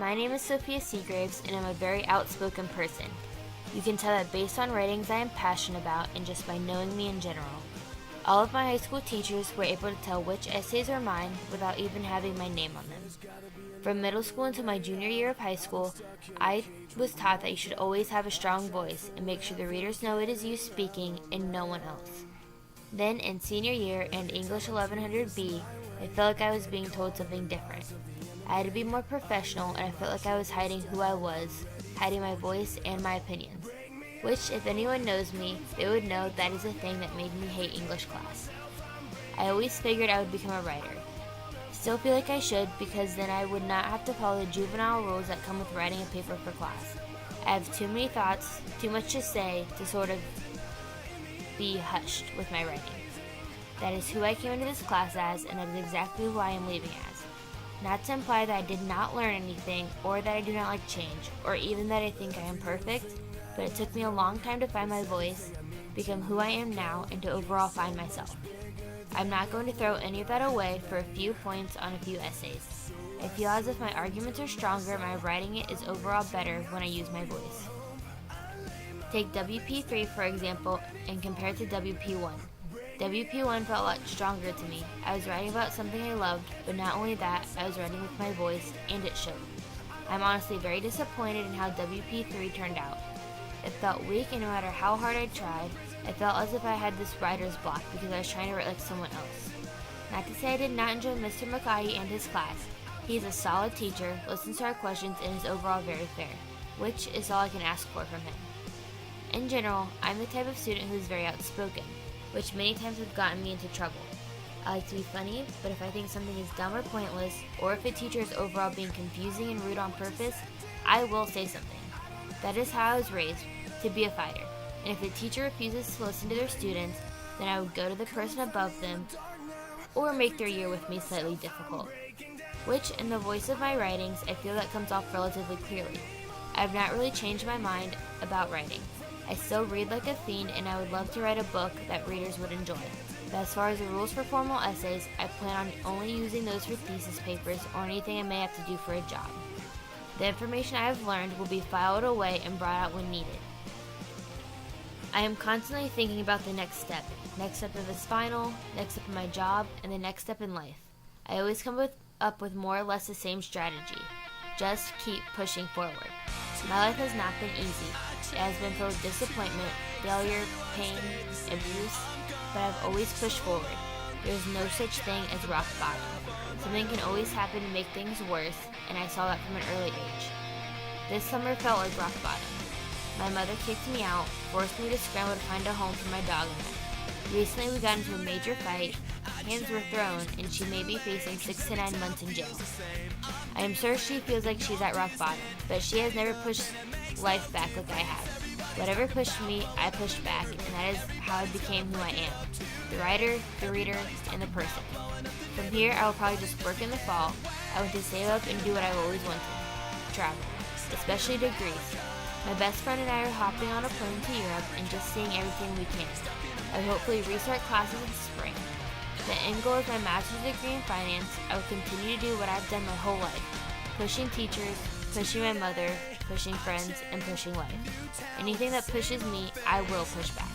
My name is Sophia Segraves, and I'm a very outspoken person. You can tell that based on writings I am passionate about and just by knowing me in general. All of my high school teachers were able to tell which essays were mine without even having my name on them. From middle school until my junior year of high school, I was taught that you should always have a strong voice and make sure the readers know it is you speaking and no one else. Then in senior year and ENGL1100B, I felt like I was being told something different. I had to be more professional, and I felt like I was hiding who I was, hiding my voice and my opinions, which if anyone knows me, they would know that is a thing that made me hate English class. I always figured I would become a writer. Still feel like I should, because then I would not have to follow the juvenile rules that come with writing a paper for class. I have too many thoughts, too much to say to sort of be hushed with my writing. That is who I came into this class as, and that is exactly who I am leaving as. Not to imply that I did not learn anything, or that I do not like change, or even that I think I am perfect, but it took me a long time to find my voice, become who I am now, and to overall find myself. I'm not going to throw any of that away for a few points on a few essays. I feel as if my arguments are stronger, my writing it is overall better when I use my voice. Take WP3 for example, and compare it to WP1. WP1 felt a lot stronger to me. I was writing about something I loved, but not only that, I was writing with my voice, and it showed. I'm honestly very disappointed in how WP3 turned out. It felt weak, and no matter how hard I tried, I felt as if I had this writer's block because I was trying to write like someone else. Not to say I did not enjoy Mr. McCaughey and his class. He is a solid teacher, listens to our questions, and is overall very fair, which is all I can ask for from him. In general, I'm the type of student who is very outspoken, which many times have gotten me into trouble. I like to be funny, but if I think something is dumb or pointless, or if a teacher is overall being confusing and rude on purpose, I will say something. That is how I was raised, to be a fighter. And if the teacher refuses to listen to their students, then I would go to the person above them, or make their year with me slightly difficult. Which, in the voice of my writings, I feel that comes off relatively clearly. I have not really changed my mind about writing. I still read like a fiend, and I would love to write a book that readers would enjoy. But as far as the rules for formal essays, I plan on only using those for thesis papers or anything I may have to do for a job. The information I have learned will be filed away and brought out when needed. I am constantly thinking about the next step of this final, next step in my job, and the next step in life. I always come up with more or less the same strategy. Just keep pushing forward. My life has not been easy. It has been filled with disappointment, failure, pain, abuse, but I've always pushed forward. There is no such thing as rock bottom. Something can always happen to make things worse, and I saw that from an early age. This summer felt like rock bottom. My mother kicked me out, forced me to scramble to find a home for my dog and I. Recently we got into a major fight, hands were thrown, and she may be facing 6 to 9 months in jail. I am sure she feels like she's at rock bottom, but she has never pushed life back like I have. Whatever pushed me, I pushed back, and that is how I became who I am. The writer, the reader, and the person. From here, I will probably just work in the fall. I want to save up and do what I've always wanted. Travel, especially to Greece. My best friend and I are hopping on a plane to Europe and just seeing everything we can. I will hopefully restart classes in spring. The end goal is my master's degree in finance. I will continue to do what I've done my whole life. Pushing teachers, pushing my mother, pushing friends, and pushing life. Anything that pushes me, I will push back.